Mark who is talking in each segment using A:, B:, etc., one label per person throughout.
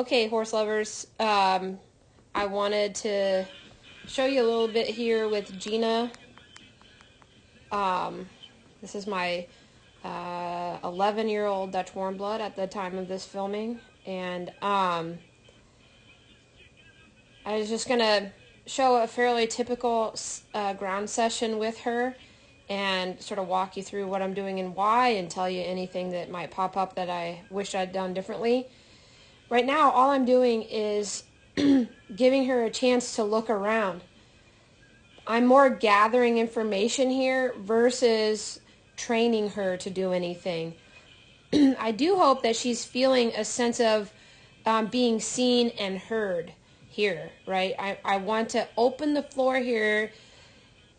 A: Okay, horse lovers, I wanted to show you a little bit here with Gina. This is my 11-year-old Dutch warm blood at the time of this filming, and I was just going to show a fairly typical ground session with her and sort of walk you through what I'm doing and why, and tell you anything that might pop up that I wish I'd done differently. Right now, all I'm doing is giving her a chance to look around. I'm more gathering information here versus training her to do anything. I do hope that she's feeling a sense of being seen and heard here, right? I want to open the floor here,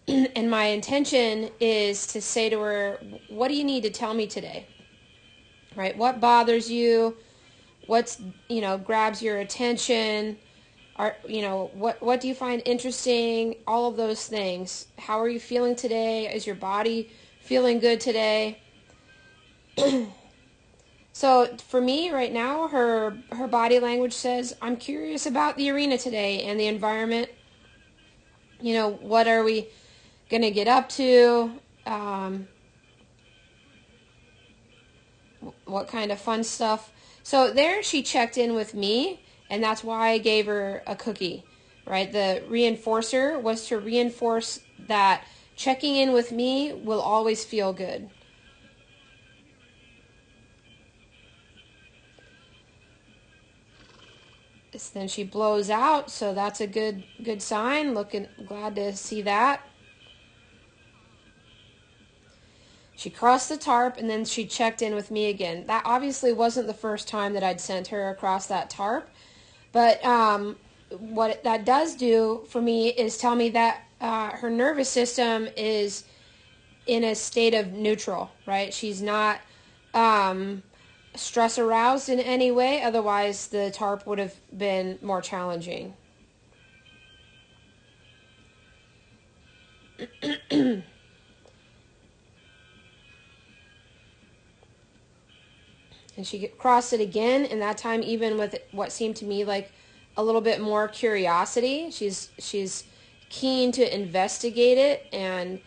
A: and my intention is to say to her, what do you need to tell me today? Right? What bothers you? What's, grabs your attention? What do you find interesting? All of those things. How are you feeling today? Is your body feeling good today? So for me right now, her body language says, I'm curious about the arena today and the environment. What are we going to get up to? What kind of fun stuff? So there she checked in with me, and that's why I gave her a cookie, right? The reinforcer was to reinforce that checking in with me will always feel good. Then she blows out, so that's a good sign. Glad to see that. She crossed the tarp, and then she checked in with me again. That obviously wasn't the first time that I'd sent her across that tarp, but what that does do for me is tell me that her nervous system is in a state of neutral, right? She's not stress aroused in any way, otherwise the tarp would have been more challenging. And she crossed it again, and that time even with what seemed to me like a little bit more curiosity. She's keen to investigate it and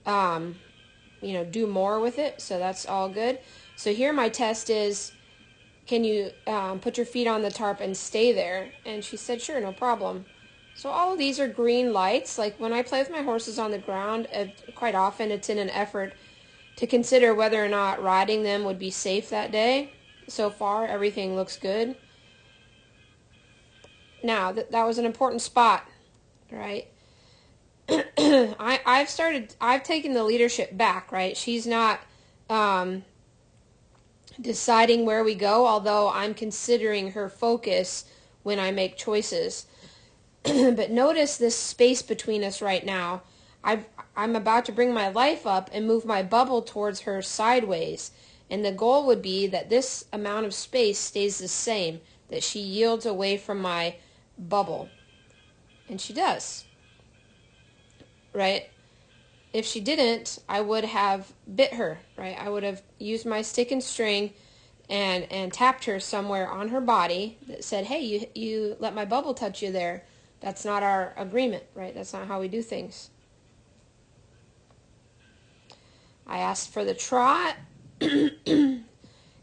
A: do more with it, so that's all good. So here my test is, can you put your feet on the tarp and stay there? And she said, sure, no problem. So all of these are green lights. Like when I play with my horses on the ground, quite often it's in an effort to consider whether or not riding them would be safe that day. So far, everything looks good. Now, that was an important spot, right? I've taken the leadership back, right? She's not deciding where we go, although I'm considering her focus when I make choices. But notice this space between us right now. I'm about to bring my life up and move my bubble towards her sideways. And the goal would be that this amount of space stays the same, that she yields away from my bubble. And she does. Right? If she didn't, I would have bit her, right? I would have used my stick and string and tapped her somewhere on her body that said, hey, you let my bubble touch you there. That's not our agreement, right? That's not how we do things. I asked for the trot, and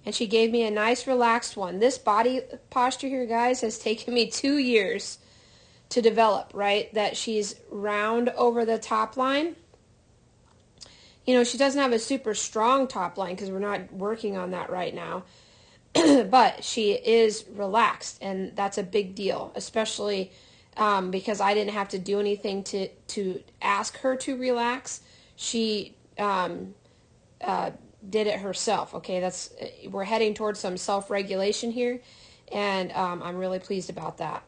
A: she gave me a nice relaxed one. This body posture here, guys, has taken me 2 years to develop, right? That she's round over the top line. She doesn't have a super strong top line because we're not working on that right now. But she is relaxed, and that's a big deal, especially because I didn't have to do anything to ask her to relax. She did it herself. Okay, we're heading towards some self-regulation here, and I'm really pleased about that.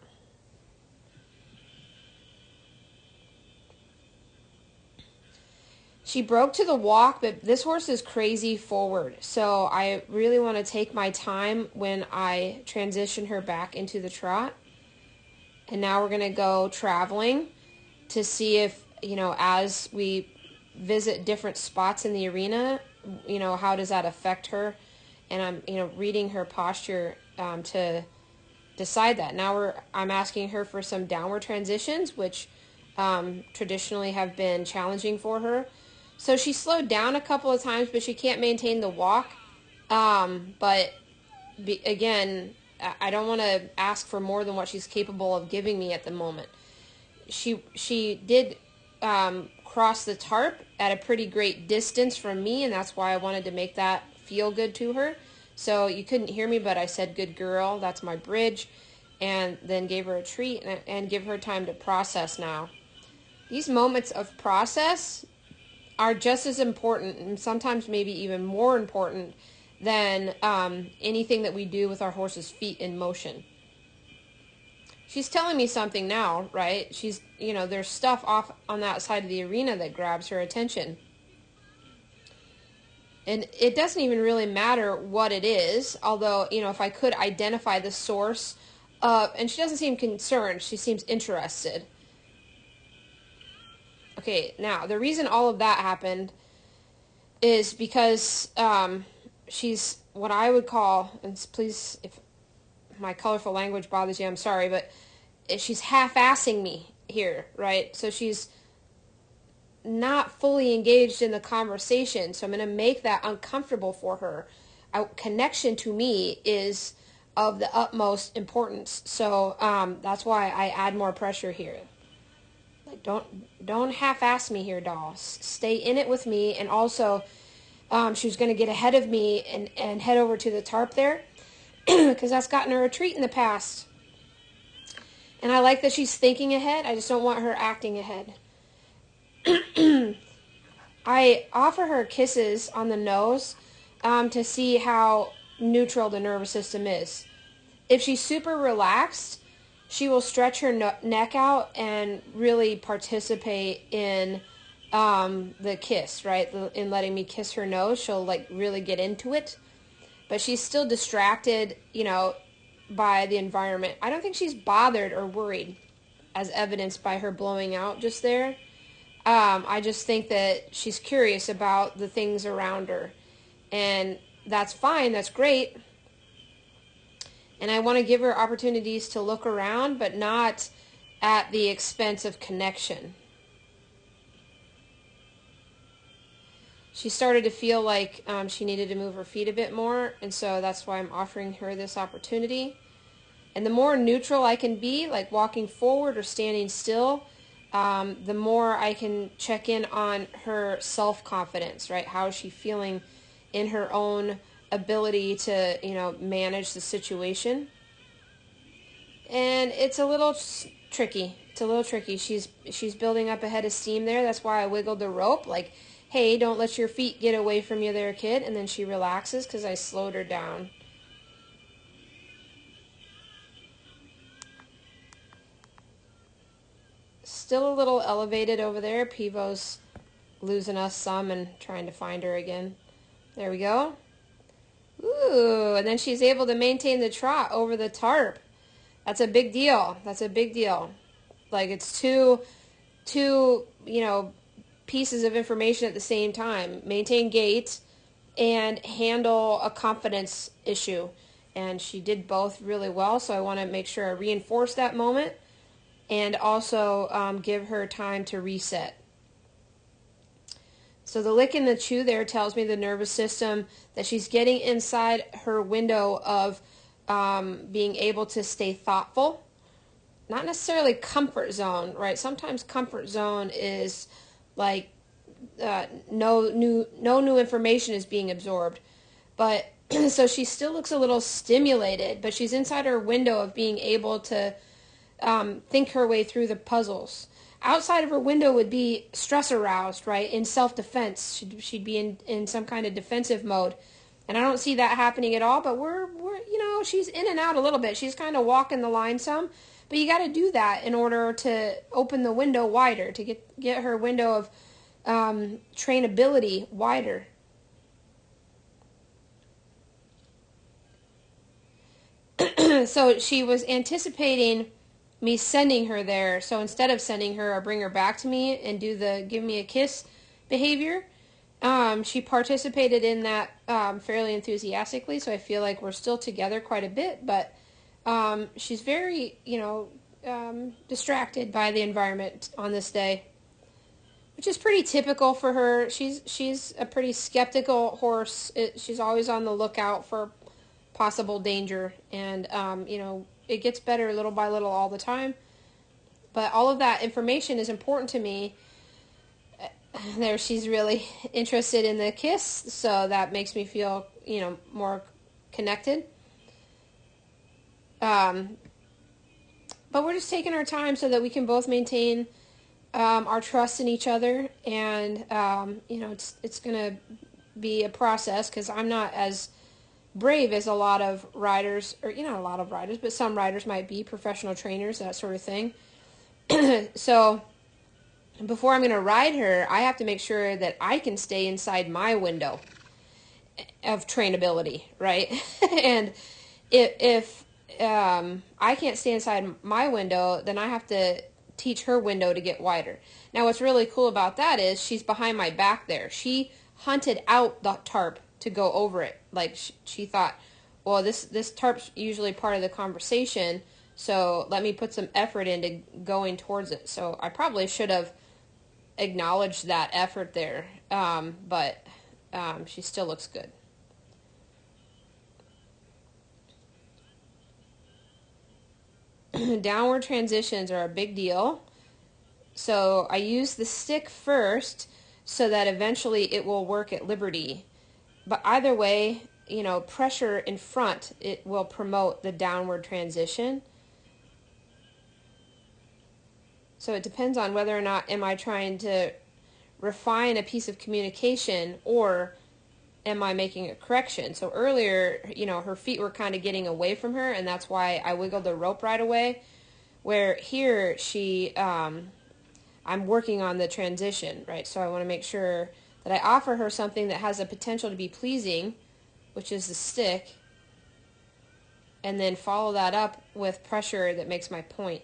A: She broke to the walk, but this horse is crazy forward, so I really want to take my time when I transition her back into the trot. And now we're going to go traveling to see if, as we visit different spots in the arena, how does that affect her? And I'm, reading her posture to decide that. Now I'm asking her for some downward transitions, which traditionally have been challenging for her. So she slowed down a couple of times, but she can't maintain the walk. But again, I don't want to ask for more than what she's capable of giving me at the moment. She did cross the tarp at a pretty great distance from me, and that's why I wanted to make that feel good to her. So you couldn't hear me, but I said, "Good girl, that's my bridge," and then gave her a treat and give her time to process now. These moments of process are just as important, and sometimes maybe even more important than anything that we do with our horse's feet in motion. She's telling me something now, right? There's stuff off on that side of the arena that grabs her attention. And it doesn't even really matter what it is, although, if I could identify the source and she doesn't seem concerned, she seems interested. Okay, now, the reason all of that happened is because she's what I would call, and please, if my colorful language bothers you, I'm sorry, but she's half-assing me here, right? So she's not fully engaged in the conversation, so I'm going to make that uncomfortable for her. Connection to me is of the utmost importance, so that's why I add more pressure here. Like, don't half-ass me here, doll. Stay in it with me, and also she was going to get ahead of me and head over to the tarp there, because that's gotten her a treat in the past. And I like that she's thinking ahead. I just don't want her acting ahead. I offer her kisses on the nose to see how neutral the nervous system is. If she's super relaxed, she will stretch her neck out and really participate in the kiss, right? In letting me kiss her nose. She'll really get into it. But she's still distracted, by the environment. I don't think she's bothered or worried, as evidenced by her blowing out just there. I just think that she's curious about the things around her. And that's fine, that's great. And I want to give her opportunities to look around, but not at the expense of connection. She started to feel like she needed to move her feet a bit more, and so that's why I'm offering her this opportunity. And the more neutral I can be, like walking forward or standing still, the more I can check in on her self-confidence, right? How is she feeling in her own ability to, manage the situation? And it's a little tricky. It's a little tricky. She's building up a head of steam there. That's why I wiggled the rope, like, hey, don't let your feet get away from you there, kid. And then she relaxes because I slowed her down. Still a little elevated over there. Pivo's losing us some and trying to find her again. There we go. Ooh, and then she's able to maintain the trot over the tarp. That's a big deal. That's a big deal. Like, it's two pieces of information at the same time. Maintain gait and handle a confidence issue. And she did both really well, so I want to make sure I reinforce that moment and also give her time to reset. So the lick and the chew there tells me the nervous system that she's getting inside her window of being able to stay thoughtful. Not necessarily comfort zone, right? Sometimes comfort zone is like no new information is being absorbed. But so she still looks a little stimulated, but she's inside her window of being able to think her way through the puzzles. Outside of her window would be stress aroused, right? In self-defense. She'd be in some kind of defensive mode. And I don't see that happening at all, but we're she's in and out a little bit. She's kind of walking the line some. But you got to do that in order to open the window wider, to get her window of trainability wider. So she was anticipating me sending her there. So instead of sending her, I bring her back to me and do the give me a kiss behavior. She participated in that fairly enthusiastically, so I feel like we're still together quite a bit, but She's very, distracted by the environment on this day, which is pretty typical for her. She's a pretty skeptical horse. She's always on the lookout for possible danger, and it gets better little by little all the time. But all of that information is important to me. There, she's really interested in the kiss, so that makes me feel, more connected. But we're just taking our time so that we can both maintain our trust in each other, and it's gonna be a process because I'm not as brave as a lot of riders, or not a lot of riders, but some riders might be professional trainers, that sort of thing. So before I'm going to ride her, I have to make sure that I can stay inside my window of trainability, right? And if I can't stay inside my window, then I have to teach her window to get wider. Now, what's really cool about that is she's behind my back there. She hunted out the tarp to go over it. Like she thought, well, this tarp's usually part of the conversation, so let me put some effort into going towards it. So I probably should have acknowledged that effort there, but she still looks good. Downward transitions are a big deal. So I use the stick first so that eventually it will work at liberty. But either way, pressure in front, it will promote the downward transition. So it depends on whether or not am I trying to refine a piece of communication or am I making a correction. So earlier, her feet were kind of getting away from her, and that's why I wiggled the rope right away. Where here, I'm working on the transition, right? So I want to make sure that I offer her something that has a potential to be pleasing, which is the stick, and then follow that up with pressure that makes my point.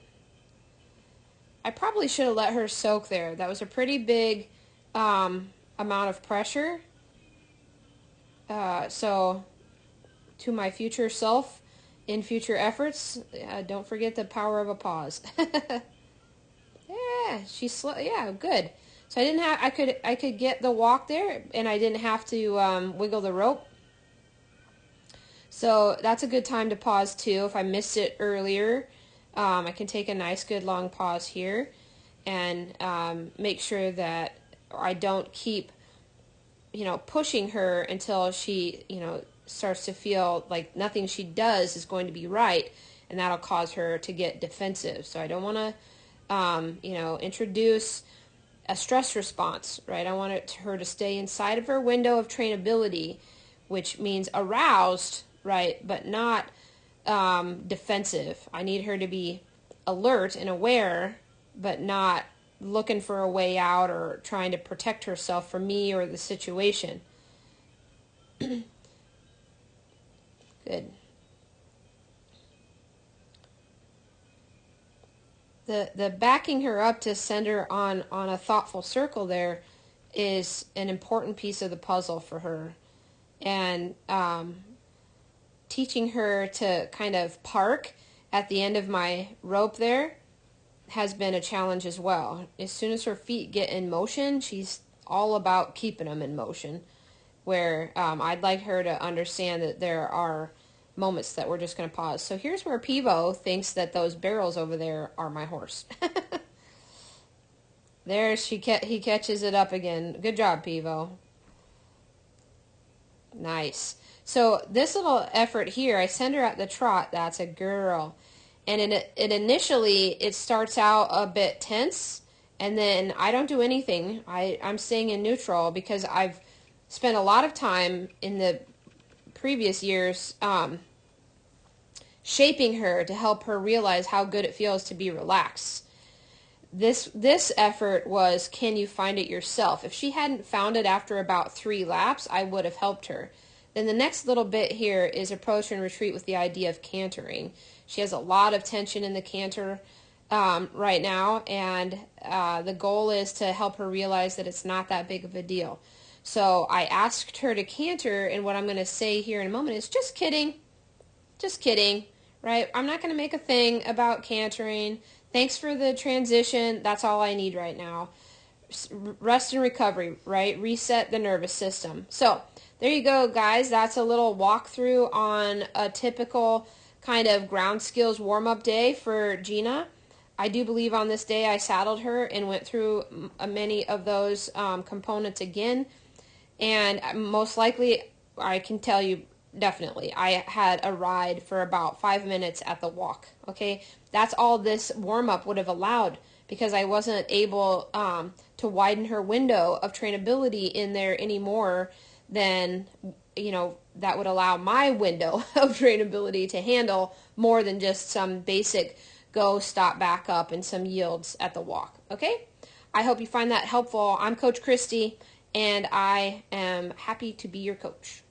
A: I probably should have let her soak there. That was a pretty big amount of pressure. So to my future self, in future efforts, don't forget the power of a pause. Yeah, she's slow. Yeah, good. So I could get the walk there, and I didn't have to wiggle the rope. So that's a good time to pause too. If I missed it earlier, I can take a nice, good long pause here, and make sure that I don't keep, pushing her until she, starts to feel like nothing she does is going to be right, and that'll cause her to get defensive. So I don't want to, introduce a stress response, right? I want her to stay inside of her window of trainability, which means aroused, right, but not defensive. I need her to be alert and aware, but not looking for a way out or trying to protect herself from me or the situation. Good. The backing her up to send her on a thoughtful circle there is an important piece of the puzzle for her. And teaching her to kind of park at the end of my rope there has been a challenge as well. As soon as her feet get in motion, she's all about keeping them in motion, where I'd like her to understand that there are moments that we're just going to pause. So here's where Pivo thinks that those barrels over there are my horse. There he catches it up again. Good job, Pivo. Nice. So this little effort here, I send her at the trot. That's a girl. And it initially, it starts out a bit tense, and then I don't do anything. I'm staying in neutral because I've spent a lot of time in the previous years shaping her to help her realize how good it feels to be relaxed. This effort was, can you find it yourself? If she hadn't found it after about 3 laps, I would have helped her. Then the next little bit here is approach and retreat with the idea of cantering. She has a lot of tension in the canter right now, and the goal is to help her realize that it's not that big of a deal. So I asked her to canter, and what I'm going to say here in a moment is just kidding, right? I'm not going to make a thing about cantering. Thanks for the transition. That's all I need right now. Rest and recovery, right? Reset the nervous system. So there you go, guys. That's a little walkthrough on a typical kind of ground skills warm-up day for Gina. I do believe on this day I saddled her and went through many of those components again. And most likely, I can tell you definitely, I had a ride for about 5 minutes at the walk. Okay, that's all this warm up would have allowed, because I wasn't able to widen her window of trainability in there any more than, that would allow my window of trainability to handle more than just some basic go, stop, back up, and some yields at the walk. Okay, I hope you find that helpful. I'm Coach Christy, and I am happy to be your coach.